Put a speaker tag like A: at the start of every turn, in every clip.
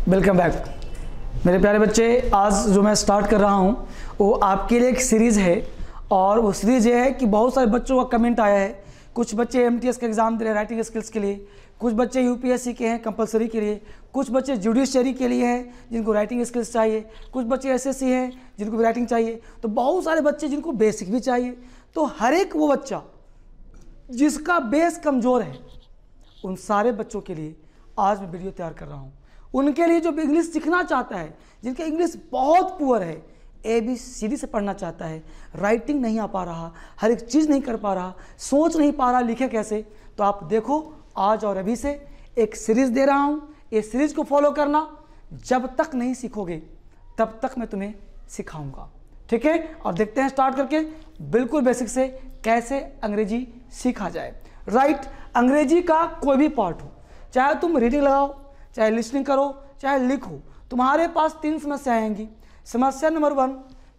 A: Welcome back मेरे प्यारे बच्चे। आज जो मैं स्टार्ट कर रहा हूँ वो आपके लिए एक सीरीज़ है और वो सीरीज़ ये है कि बहुत सारे बच्चों का कमेंट आया है। कुछ बच्चे MTS का एग्ज़ाम दे रहे हैं राइटिंग स्किल्स के लिए, कुछ बच्चे UPSC के हैं कंपलसरी के लिए, कुछ बच्चे जुडिशरी के लिए हैं जिनको राइटिंग स्किल्स चाहिए, कुछ बच्चे SSC हैं जिनको भी राइटिंग चाहिए, तो बहुत सारे बच्चे जिनको बेसिक भी चाहिए। तो हर एक वो बच्चा जिसका बेस कमज़ोर है उन सारे बच्चों के लिए आज मैं वीडियो तैयार कर रहा हूँ। उनके लिए जो इंग्लिश सीखना चाहता है, जिनका इंग्लिश बहुत पुअर है, ABCD से पढ़ना चाहता है, राइटिंग नहीं आ पा रहा, हर एक चीज़ नहीं कर पा रहा, सोच नहीं पा रहा लिखे कैसे, तो आप देखो आज और अभी से एक सीरीज़ दे रहा हूँ। ये सीरीज़ को फॉलो करना, जब तक नहीं सीखोगे तब तक मैं तुम्हें सिखाऊंगा, ठीक है। और देखते हैं स्टार्ट करके बिल्कुल बेसिक से कैसे अंग्रेजी सीखा जाए। राइट, अंग्रेजी का कोई भी पार्ट हो, चाहे तुम रीडिंग लगाओ, चाहे लिसनिंग करो, चाहे लिखो, तुम्हारे पास 3 समस्या आएंगी। समस्या नंबर 1,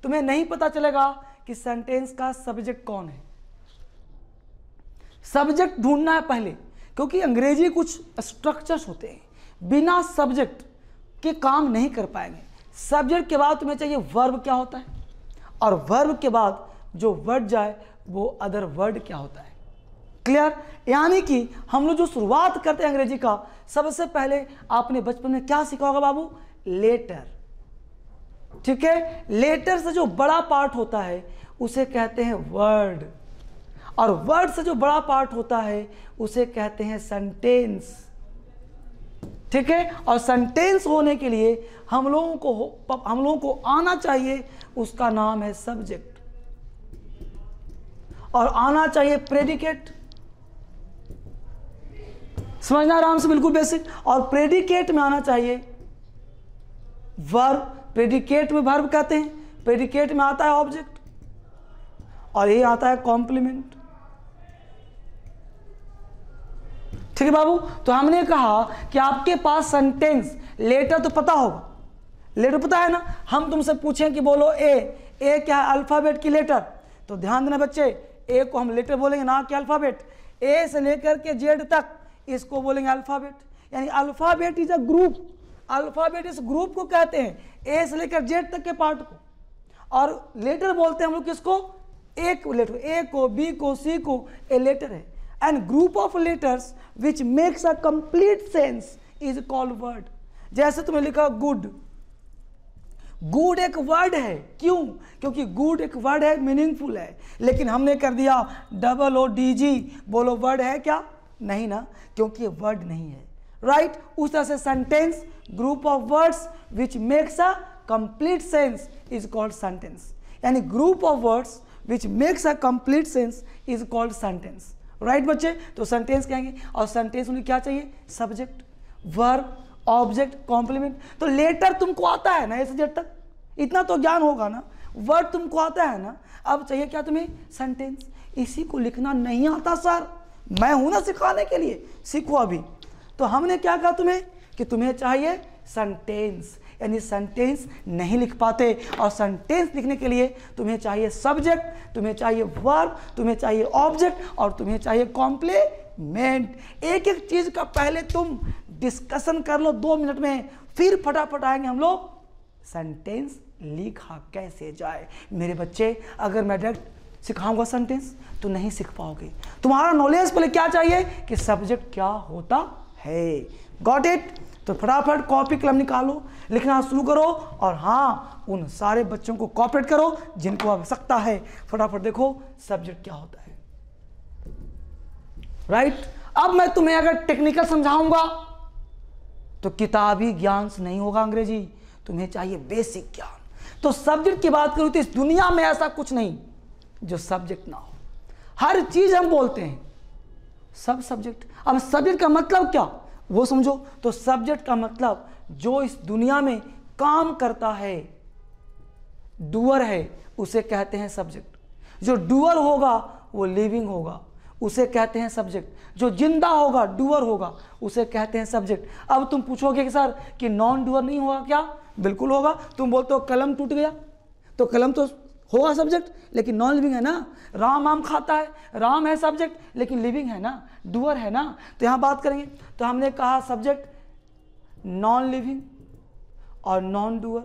A: तुम्हें नहीं पता चलेगा कि सेंटेंस का सब्जेक्ट कौन है। सब्जेक्ट ढूंढना है पहले, क्योंकि अंग्रेजी कुछ स्ट्रक्चर्स होते हैं, बिना सब्जेक्ट के काम नहीं कर पाएंगे। सब्जेक्ट के बाद तुम्हें चाहिए वर्ब क्या होता है, और वर्ब के बाद जो वर्ड जाए वो अदर वर्ड क्या होता है। क्लियर? यानी कि हम लोग जो शुरुआत करते हैं अंग्रेजी का, सबसे पहले आपने बचपन में क्या सीखा होगा बाबू? लेटर, ठीक है। लेटर से जो बड़ा पार्ट होता है उसे कहते हैं वर्ड, और वर्ड से जो बड़ा पार्ट होता है उसे कहते हैं सेंटेंस, ठीक है। और सेंटेंस होने के लिए हम लोगों को आना चाहिए, उसका नाम है सब्जेक्ट, और आना चाहिए प्रेडिकेट। समझना आराम से, बिल्कुल बेसिक। और प्रेडिकेट में आना चाहिए वर्ब, प्रेडिकेट में वर्ब कहते हैं, प्रेडिकेट में आता है ऑब्जेक्ट, और ये आता है कॉम्प्लीमेंट, ठीक है बाबू। तो हमने कहा कि आपके पास सेंटेंस लेटर तो पता होगा, लेटर पता है ना। हम तुमसे पूछें कि बोलो ए क्या है? अल्फाबेट की लेटर। तो ध्यान देना बच्चे, ए को हम लेटर बोलेंगे ना कि अल्फाबेट। ए से लेकर के जेड तक इसको बोलेंगे अल्फाबेट, यानी alphabet is a group. Alphabet इस ग्रुप को कहते हैं, ए से लेकर जेड तक के पार्ट को। और लेटर बोलते हैं हम लोग किसको? एक लेटर, ए को, बी को, सी को, ए लेटर है। And group of letters which makes a complete sense is called word. जैसे तुमने लिखा गुड, गुड एक वर्ड है, क्यों? क्योंकि गुड एक वर्ड है, मीनिंगफुल है, लेकिन हमने कर दिया OODG। बोलो वर्ड है क्या? नहीं ना, क्योंकि ये वर्ड नहीं है। राइट, उस तरह से sentence, group of words which makes a complete sense is called sentence, यानी group of words which makes a complete sense is called sentence. Right बच्चे, तो सेंटेंस कहेंगे, और सेंटेंस में क्या चाहिए? Subject, verb, object, complement. तो लेटर तुमको आता है ना, ए से जेड तक, इतना तो ज्ञान होगा ना। वर्ड तुमको आता है ना, अब चाहिए क्या तुम्हें? सेंटेंस। इसी को लिखना नहीं आता सर, मैं हूं ना सिखाने के लिए, सीखो अभी। तो हमने क्या कहा तुम्हें कि तुम्हें चाहिए सेंटेंस, यानी सेंटेंस नहीं लिख पाते, और सेंटेंस लिखने के लिए तुम्हें चाहिए सब्जेक्ट, तुम्हें चाहिए वर्ब, तुम्हें चाहिए ऑब्जेक्ट, और तुम्हें चाहिए कॉम्प्लीमेंट। एक एक चीज का पहले तुम डिस्कशन कर लो 2 मिनट में, फिर फटाफट आएंगे हम लोग सेंटेंस लिखा कैसे जाए। मेरे बच्चे, अगर मैं डायरेक्ट सिखाऊंगा सेंटेंस तो नहीं सीख पाओगे। तुम्हारा नॉलेज पहले क्या चाहिए कि सब्जेक्ट क्या होता है। Got it? तो फटाफट कॉपी कलम निकालो, लिखना शुरू करो, और हाँ, उन सारे बच्चों को कॉपरेट करो जिनको आवश्यकता है। फटाफट देखो सब्जेक्ट क्या होता है। राइट, अब मैं तुम्हें अगर टेक्निकल समझाऊंगा तो किताबी ज्ञान से नहीं होगा अंग्रेजी, तुम्हें चाहिए बेसिक ज्ञान। तो सब्जेक्ट की बात करूं तो इस दुनिया में ऐसा कुछ नहीं जो सब्जेक्ट ना हो। हर चीज हम बोलते हैं सब सब्जेक्ट। अब सब्जेक्ट का मतलब क्या वो समझो। तो सब्जेक्ट का मतलब जो इस दुनिया में काम करता है, डूअर है, उसे कहते हैं सब्जेक्ट। जो डूअर होगा वो लिविंग होगा, उसे कहते हैं सब्जेक्ट। जो जिंदा होगा, डूअर होगा, उसे कहते हैं सब्जेक्ट। अब तुम पूछोगे कि सर कि नॉन डूअर नहीं होगा क्या? बिल्कुल होगा। तुम बोलते हो कलम टूट गया, तो कलम तो होगा सब्जेक्ट, लेकिन नॉन लिविंग है ना। राम आम खाता है, राम है सब्जेक्ट, लेकिन लिविंग है ना, डूअर है ना। तो यहाँ बात करेंगे तो हमने कहा सब्जेक्ट नॉन लिविंग, और नॉन डूअर।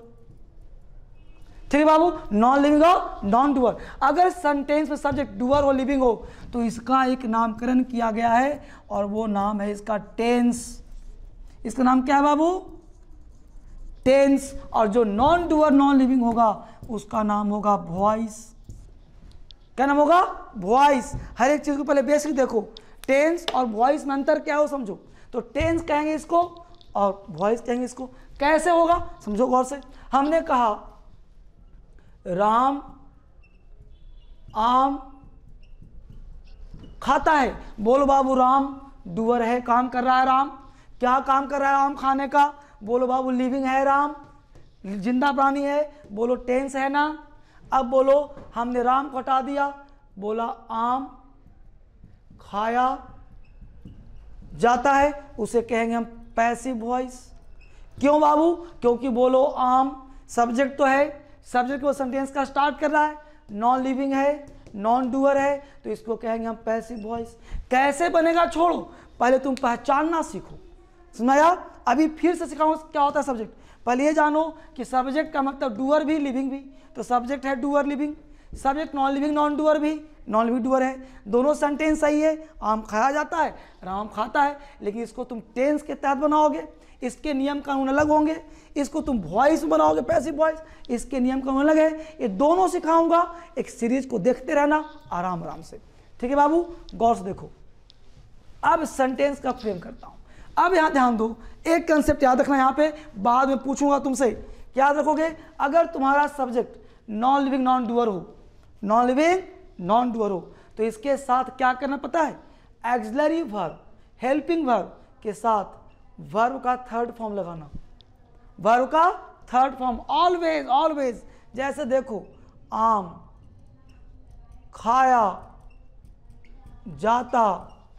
A: ठीक है बाबू, नॉन लिविंग और नॉन डूअर। अगर सेंटेंस में सब्जेक्ट डूअर हो, लिविंग हो, तो इसका एक नामकरण किया गया है और वो नाम है इसका टेंस। इसका नाम क्या है बाबू? टेंस। और जो नॉन डूअर नॉन लिविंग होगा उसका नाम होगा वॉइस। क्या नाम होगा? वॉइस। हर एक चीज को पहले बेसिक देखो, टेंस और वॉइस में अंतर क्या हो समझो। तो टेंस कहेंगे इसको और वॉइस कहेंगे इसको। कैसे होगा समझो गौर से। हमने कहा राम आम खाता है। बोलो बाबू, राम डूअर है, काम कर रहा है राम। क्या काम कर रहा है आम खाने का? बोलो बाबू, लिविंग है राम, जिंदा प्राणी है। बोलो टेंस है ना। अब बोलो हमने राम को हटा दिया, बोला आम खाया जाता है, उसे कहेंगे हम पैसिव वॉइस। क्यों बाबू? क्योंकि बोलो आम सब्जेक्ट तो है, सब्जेक्ट को सेंटेंस का स्टार्ट कर रहा है, नॉन लिविंग है, नॉन डूअर है, तो इसको कहेंगे हम पैसिव वॉइस। कैसे बनेगा छोड़ो, पहले तुम पहचानना सीखो। सुनाया? अभी फिर से सिखाऊंगा क्या होता है सब्जेक्ट। पहले ये जानो कि सब्जेक्ट का मतलब डूअर भी लिविंग भी। तो सब्जेक्ट है doer living, subject non living non doer भी, नॉन लिविंग डूअर है। दोनों सेंटेंस सही है, आम खाया जाता है, राम खाता है। लेकिन इसको तुम टेंस के तहत बनाओगे, इसके नियम कानून अलग होंगे। इसको तुम वॉइस बनाओगे, पैसिव वॉइस, इसके नियम कानून अलग है। ये दोनों सिखाऊंगा, एक सीरीज को देखते रहना आराम आराम से। ठीक है बाबू, गौर से देखो। अब सेंटेंस का फ्रेम करता हूं। अब यहां ध्यान दो, एक कंसेप्ट याद रखना, यहां पे बाद में पूछूंगा तुमसे, याद रखोगे। अगर तुम्हारा subject non living non doer हो, नॉन लिविंग नॉन डूअर हो, तो इसके साथ क्या करना पता है? एक्सिलरी वर्ब, हेल्पिंग वर्ब के साथ वर्ब का थर्ड फॉर्म लगाना। वर्ब का थर्ड फॉर्म ऑलवेज ऑलवेज। जैसे देखो, आम खाया जाता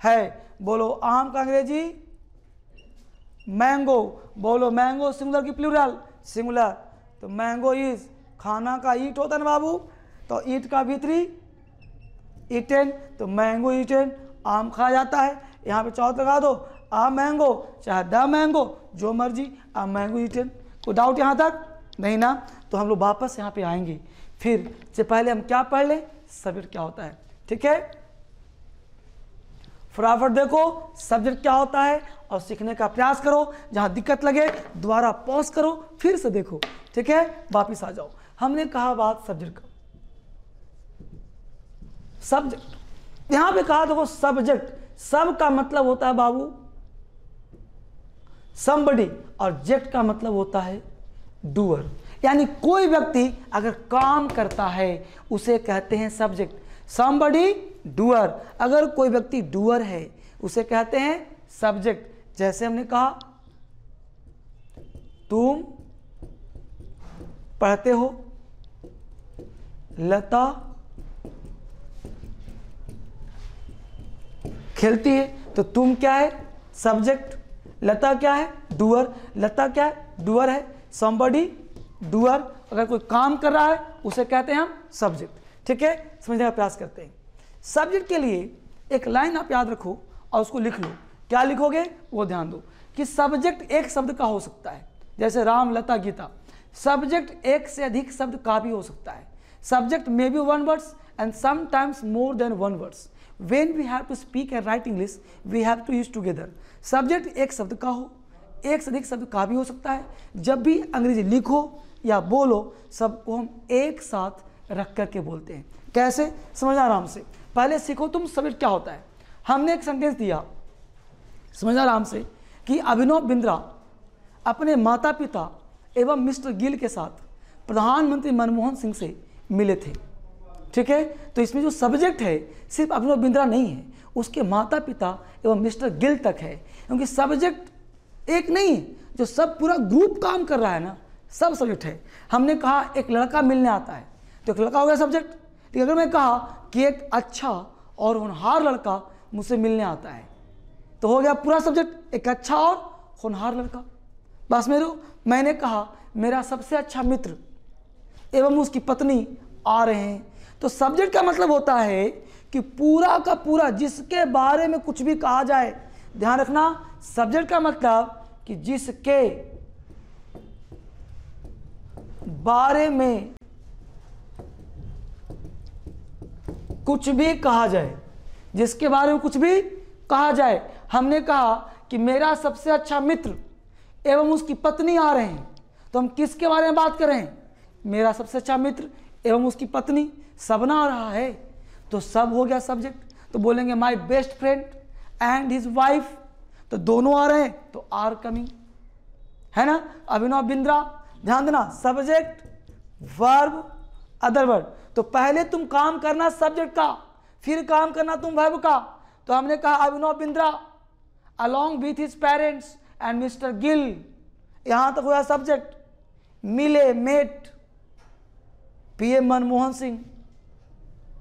A: है, बोलो आम का अंग्रेजी मैंगो। बोलो मैंगो सिंगुलर की प्लूरल? सिंगुलर। तो मैंगो इज, खाना का ईट होता है ना बाबू, तो ईट का भीतरी ईटेन, तो मैंगो ईटेन, आम खाया जाता है। यहाँ पे चौथ लगा दो, आ मैंगो, चाहे द मैंगो, जो मर्जी, आ मैंगो ईटेन। कोई डाउट यहाँ तक? नहीं ना। तो हम लोग वापस यहाँ पे आएंगे, फिर से पहले हम क्या पढ़ लें, सब्जेक्ट क्या होता है। ठीक है, फटाफट देखो सब्जेक्ट क्या होता है और सीखने का प्रयास करो। जहां दिक्कत लगे दोबारा पॉज करो, फिर से देखो। ठीक है, वापिस आ जाओ। हमने कहा बात सब्जेक्ट का। सब्जेक्ट यहां पे कहा देखो, सब्जेक्ट, सब का मतलब होता है बाबू somebody, और जेक्ट का मतलब होता है डूअर। यानी कोई व्यक्ति अगर काम करता है उसे कहते हैं सब्जेक्ट। somebody डूअर, अगर कोई व्यक्ति डूअर है उसे कहते हैं सब्जेक्ट। जैसे हमने कहा तुम पढ़ते हो, लता खेलती है, तो तुम क्या है? सब्जेक्ट। लता क्या है? डूअर। लता क्या है? डूअर है। somebody डूअर, अगर कोई काम कर रहा है उसे कहते हैं हम सब्जेक्ट। ठीक है, समझने का प्रयास करते हैं। सब्जेक्ट के लिए एक लाइन आप याद रखो और उसको लिख लो। क्या लिखोगे वो ध्यान दो कि सब्जेक्ट एक शब्द का हो सकता है, जैसे राम लता गीता। सब्जेक्ट एक से अधिक शब्द का भी हो सकता है। Subject may be one words and sometimes more than one words. When we have to speak and write English we have to use together. Subject एक शब्द का हो, एक से अधिक शब्द का भी हो सकता है। जब भी अंग्रेजी लिखो या बोलो, सबको हम एक साथ रख करके बोलते हैं। कैसे? समझना आराम से। पहले सीखो तुम सब्जेक्ट क्या होता है। हमने एक सेंटेंस दिया, समझना आराम से, कि अभिनव बिंद्रा अपने माता पिता एवं मिस्टर गिल के साथ प्रधानमंत्री मनमोहन सिंह से मिले थे। ठीक है, तो इसमें जो सब्जेक्ट है सिर्फ अभिनव बिंद्रा नहीं है, उसके माता पिता एवं मिस्टर गिल तक है। क्योंकि सब्जेक्ट एक नहीं है, जो सब पूरा ग्रुप काम कर रहा है ना, सब सब्जेक्ट है। हमने कहा एक लड़का मिलने आता है, तो एक लड़का हो गया सब्जेक्ट। लेकिन अगर मैं कहा कि एक अच्छा और होनहार लड़का मुझसे मिलने आता है, तो हो गया पूरा सब्जेक्ट, एक अच्छा और होनहार लड़का। बस मैंने कहा मेरा सबसे अच्छा मित्र एवं उसकी पत्नी आ रहे हैं, तो सब्जेक्ट का मतलब होता है कि पूरा का पूरा जिसके बारे में कुछ भी कहा जाए, ध्यान रखना, सब्जेक्ट का मतलब कि जिसके बारे में कुछ भी कहा जाए, जिसके बारे में कुछ भी कहा जाए। हमने कहा कि मेरा सबसे अच्छा मित्र एवं उसकी पत्नी आ रहे हैं, तो हम किसके बारे में बात कर रहे हैं? मेरा सबसे अच्छा मित्र एवं उसकी पत्नी, सबना आ रहा है, तो सब हो गया सब्जेक्ट। तो बोलेंगे my best friend and his wife, तो दोनों आ रहे हैं तो आर कमिंग, है ना। अभिनव बिंद्रा, ध्यान देना, सब्जेक्ट वर्ब अदर वर्ड। तो पहले तुम काम करना सब्जेक्ट का, फिर काम करना तुम वर्ब का। तो हमने कहा Abhinav Bindra along with his parents and mister Gill, यहां तक हुआ सब्जेक्ट। मिले, मेट पीएम मनमोहन सिंह,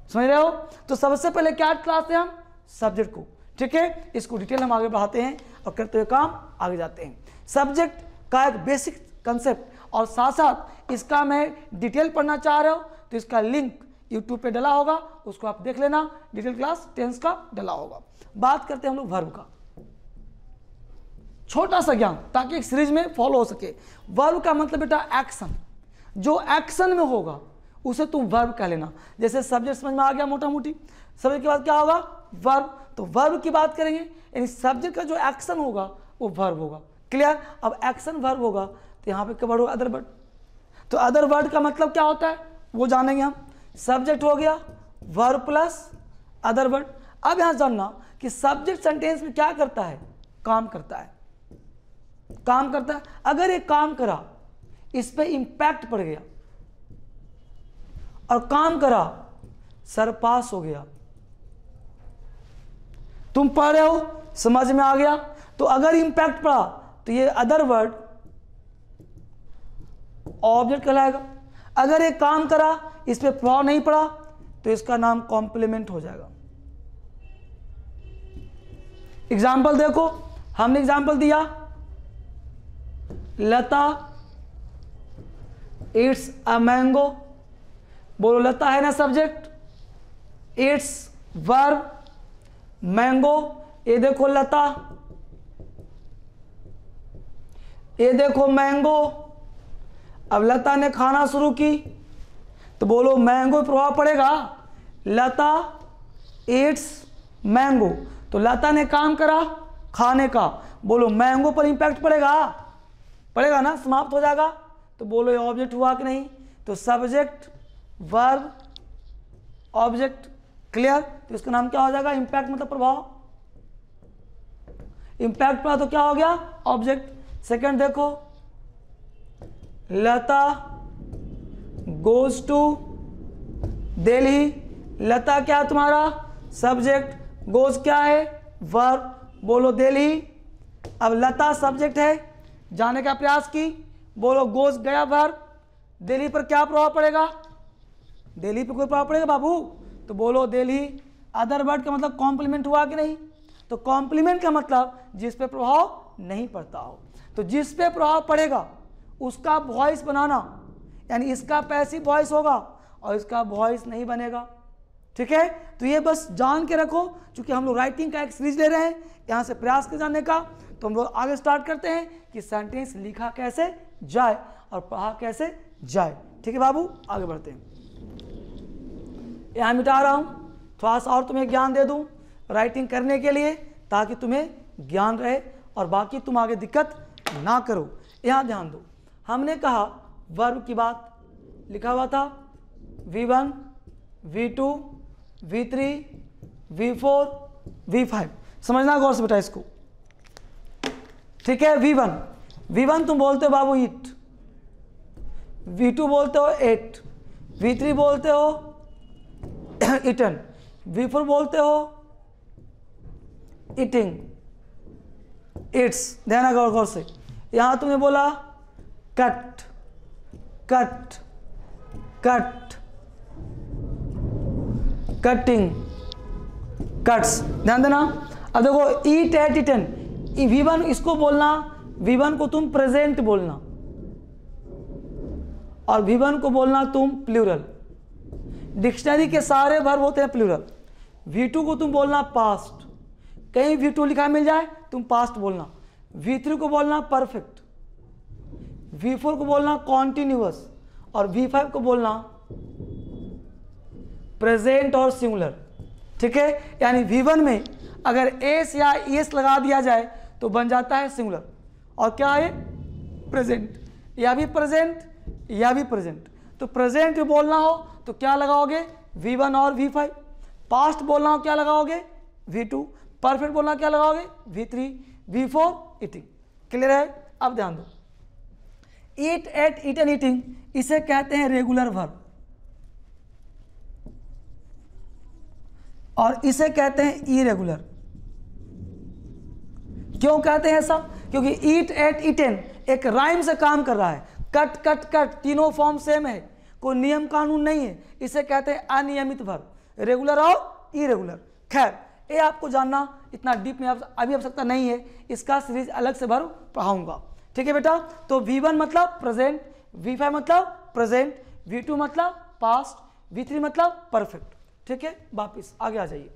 A: समझ रहे हो। तो सबसे पहले क्या क्लास है हम? सब्जेक्ट को, ठीक है। इसको डिटेल हम आगे बढ़ाते हैं और करते हुए काम आगे जाते हैं। सब्जेक्ट का एक बेसिक कंसेप्ट, और साथ साथ इसका मैं डिटेल पढ़ना चाह रहे हो तो इसका लिंक यूट्यूब पे डला होगा, उसको आप देख लेना। डिटेल क्लास टेंस का डला होगा। बात करते हैं हम लोग वर्ब का, छोटा सा ज्ञान ताकि एक सीरीज में फॉलो हो सके। वर्ब का मतलब बेटा एक्शन, जो एक्शन में होगा उसे तुम वर्ब कह लेना। जैसे सब्जेक्ट समझ में आ गया मोटा मोटी, सब्जेक्ट के बाद क्या होगा? वर्ब। तो वर्ब की बात करेंगे, यानी सब्जेक्ट का जो एक्शन होगा वो वर्ब होगा। क्लियर। अब एक्शन वर्ब होगा तो यहाँ पे क्या वर्ड होगा? Other word. तो अदर वर्ड का मतलब क्या होता है वो जानेंगे हम। सब्जेक्ट हो गया, वर्ब प्लस अदर वर्ड। अब यहाँ जानना कि सब्जेक्ट सेंटेंस में क्या करता है? काम करता है, काम करता है। अगर ये काम करा, इस पे इंपैक्ट पड़ गया और काम करा, सरपास हो गया। तुम पढ़ रहे हो, समझ में आ गया, तो अगर इंपैक्ट पड़ा तो ये अदर वर्ड ऑब्जेक्ट कहलाएगा। अगर ये काम करा, इस पे प्रभाव नहीं पड़ा, तो इसका नाम कॉम्प्लीमेंट हो जाएगा। एग्जाम्पल देखो, हमने एग्जाम्पल दिया, लता इट्स अ मैंगो। बोलो लता है ना सब्जेक्ट, इट्स वर्ब, मैंगो, ये देखो लता, ये देखो मैंगो। अब लता ने खाना शुरू की तो बोलो मैंगो प्रभाव पड़ेगा। लता इट्स मैंगो, तो लता ने काम करा खाने का, बोलो मैंगो पर इंपैक्ट पड़ेगा, पड़ेगा ना, समाप्त हो जाएगा। तो बोलो ये ऑब्जेक्ट हुआ कि नहीं? तो सब्जेक्ट वर्ब ऑब्जेक्ट। क्लियर। तो इसका नाम क्या हो जाएगा? इंपैक्ट मतलब प्रभाव। इंपैक्ट पड़ा तो क्या हो गया? ऑब्जेक्ट। सेकंड देखो, लता गोज टू दिल्ली। लता क्या है तुम्हारा? सब्जेक्ट। गोज क्या है? वर्ब। बोलो दिल्ली। अब लता सब्जेक्ट है, जाने का प्रयास की, बोलो गोज गया वर्ब। दिल्ली पर क्या प्रभाव पड़ेगा? दिल्ली पर कोई प्रभाव पड़ेगा बाबू? तो बोलो दिल्ली। अदर वर्ड का मतलब कॉम्प्लीमेंट हुआ कि नहीं? तो कॉम्प्लीमेंट का मतलब जिस पे प्रभाव नहीं पड़ता हो। तो जिस पे प्रभाव पड़ेगा उसका वॉइस बनाना, यानी इसका पैसिव वॉइस होगा और इसका वॉइस नहीं बनेगा। ठीक है। तो ये बस जान के रखो, क्योंकि हम लोग राइटिंग का एक सीरीज ले रहे हैं, यहाँ से प्रयास कर जानने का। तो हम लोग आगे स्टार्ट करते हैं कि सेंटेंस लिखा कैसे जाए और पढ़ा कैसे जाए। ठीक है बाबू, आगे बढ़ते हैं। यहाँ मिटा रहा हूँ, थोड़ा सा और तुम्हें ज्ञान दे दूँ राइटिंग करने के लिए, ताकि तुम्हें ज्ञान रहे और बाकी तुम आगे दिक्कत ना करो। यहाँ ध्यान दो, हमने कहा वर्ब की बात, लिखा हुआ था V1, V2, V3, V4, V5। समझना गौर से बेटा इसको। ठीक है। V1 तुम बोलते हो बाबू ईट, V2 बोलते हो एट, V3 बोलते हो इटन, V4 बोलते हो ईटिंग, इट्स। ध्यान गौर से। यहां तुमने बोला cut, cut, cut, cutting, cuts. ध्यान देना। अब देखो ईट एट इटन, V1 इसको बोलना, V1 को तुम प्रेजेंट बोलना और V1 को बोलना तुम प्लूरल। डिक्शनरी के सारे वर्ब होते हैं प्लूरल। V2 को तुम बोलना पास्ट, कहीं V2 लिखा मिल जाए तुम पास्ट बोलना। V3 को बोलना परफेक्ट, V4 को बोलना कॉन्टिन्यूअस और V5 को बोलना प्रेजेंट और सिंगुलर। ठीक है, यानी V1 में अगर एस या एस लगा दिया जाए तो बन जाता है सिंगुलर, और क्या है प्रेजेंट, या भी प्रेजेंट या भी प्रेजेंट। तो प्रेजेंट बोलना हो तो क्या लगाओगे V1 और V5, पास्ट बोलना हो क्या लगाओगे V2, परफेक्ट बोलना क्या लगाओगे V3, V4 ईटिंग। क्लियर है? अब ध्यान दो, ईट, एट, ईटन, ईटिंग, इसे कहते हैं रेगुलर वर्ब और इसे कहते हैं इरेगुलर। क्यों कहते हैं ऐसा? क्योंकि ईट, एट, ईटन एक राइम से काम कर रहा है, कट कट कट तीनों फॉर्म सेम है, कोई नियम कानून नहीं है, इसे कहते हैं अनियमित वर्ब, रेगुलर और इरेगुलर। खैर ये आपको जानना इतना डीप में अभी आवश्यकता नहीं है, इसका सीरीज अलग से भर पढ़ाऊंगा। ठीक है बेटा, तो V1 मतलब प्रेजेंट, V5 मतलब प्रेजेंट, V2 मतलब पास्ट, V3 मतलब परफेक्ट। ठीक है, वापिस आगे आ जाइए।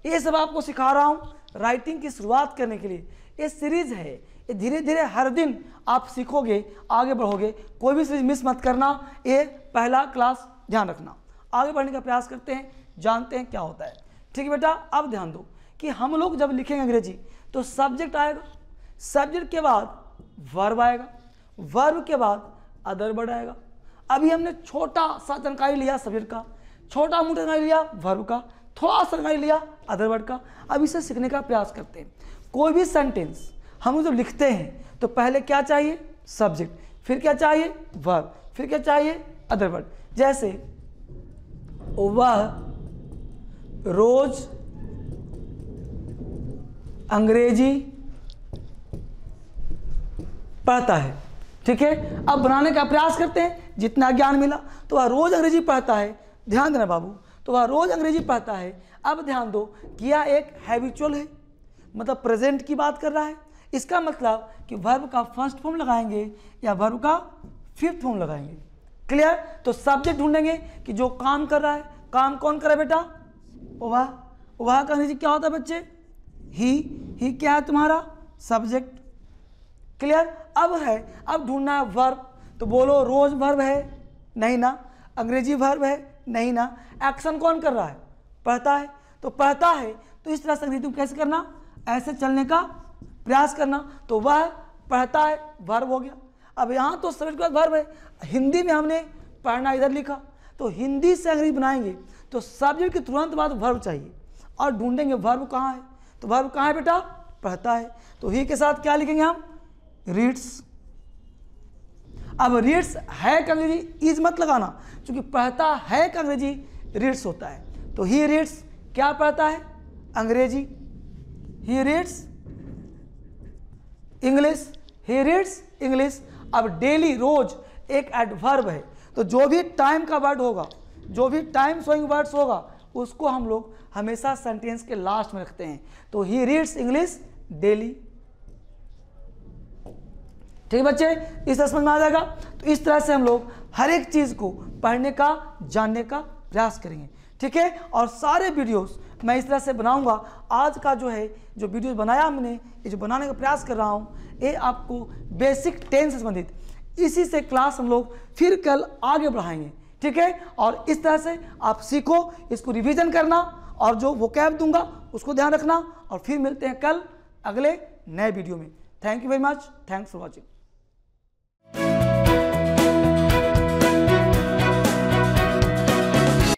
A: ये सब आपको सिखा रहा हूँ राइटिंग की शुरुआत करने के लिए। ये सीरीज है, ये धीरे धीरे हर दिन आप सीखोगे, आगे बढ़ोगे, कोई भी सीरीज मिस मत करना। ये पहला क्लास, ध्यान रखना। आगे बढ़ने का प्रयास करते हैं, जानते हैं क्या होता है। ठीक है बेटा, अब ध्यान दो कि हम लोग जब लिखेंगे अंग्रेजी तो सब्जेक्ट आएगा, सब्जेक्ट के बाद वर्ब आएगा, वर्ब के बाद अदर वर्ड आएगा। अभी हमने छोटा सा जानकारी लिया सब्जेक्ट का, छोटा मोटा जानकारी लिया वर्ब का, थोड़ा सा जानकारी लिया अदर वर्ड का। अब इसे सीखने का प्रयास करते हैं। कोई भी सेंटेंस हम जब लिखते हैं तो पहले क्या चाहिए सब्जेक्ट, फिर क्या चाहिए वर्ब, फिर क्या चाहिए अदर वर्ड। जैसे वह रोज अंग्रेजी पढ़ता है। ठीक है, अब बनाने का प्रयास करते हैं, जितना ज्ञान मिला। तो वह रोज अंग्रेजी पढ़ता है, ध्यान देना बाबू, तो वह रोज अंग्रेजी पढ़ता है। अब ध्यान दो कि यह एक हैबिचुअल है, मतलब प्रेजेंट की बात कर रहा है। इसका मतलब कि वर्ब का फर्स्ट फॉर्म लगाएंगे या वर्ब का फिफ्थ फॉर्म लगाएंगे। क्लियर? तो सब्जेक्ट ढूंढेंगे कि जो काम कर रहा है, काम कौन करे बेटा? वह, वह का अंग्रेजी क्या होता है बच्चे? ही क्या है तुम्हारा सब्जेक्ट। क्लियर? अब ढूंढना है वर्ब, तो बोलो रोज वर्ब है नहीं ना, अंग्रेजी वर्ब है नहीं ना, एक्शन कौन कर रहा है? पढ़ता है। तो पढ़ता है तो इस तरह से अंग्रेजी कैसे करना, ऐसे चलने का प्रयास करना। तो वह पढ़ता है वर्ब हो गया। अब यहाँ तो सब्जेक्ट के बाद वर्ब है, हिंदी में हमने पढ़ना इधर लिखा, तो हिंदी से अंग्रेजी बनाएंगे तो सब्जेक्ट के तुरंत बाद वर्ब चाहिए और ढूंढेंगे वर्ब कहाँ है। तो वर्ब कहाँ है बेटा? पढ़ता है। तो ही के साथ क्या लिखेंगे हम? रीड्स। अब रीड्स है का अंग्रेजी इज मत लगाना, क्योंकि पढ़ता है का अंग्रेजी रीड्स होता है। तो ही रीड्स क्या पढ़ता है? अंग्रेजी। He reads English, he reads English. अब डेली रोज एक एडवर्ब है, तो जो भी टाइम का वर्ड होगा, जो भी टाइम शोइंग वर्ड्स होगा, उसको हम लोग हमेशा सेंटेंस के लास्ट में रखते हैं। तो ही रीड्स इंग्लिश डेली। ठीक है बच्चे, इस तरह समझ में आ जाएगा। तो इस तरह से हम लोग हर एक चीज को पढ़ने का, जानने का प्रयास करेंगे। ठीक है, और सारे वीडियोस मैं इस तरह से बनाऊंगा। आज का जो है, जो वीडियोस बनाया हमने, ये जो बनाने का प्रयास कर रहा हूँ, ये आपको बेसिक टेंस से संबंधित, इसी से क्लास हम लोग फिर कल आगे बढ़ाएंगे। ठीक है, और इस तरह से आप सीखो, इसको रिवीजन करना, और जो वोकैब दूंगा उसको ध्यान रखना। और फिर मिलते हैं कल अगले नए वीडियो में। Thank you very much, thanks for watching.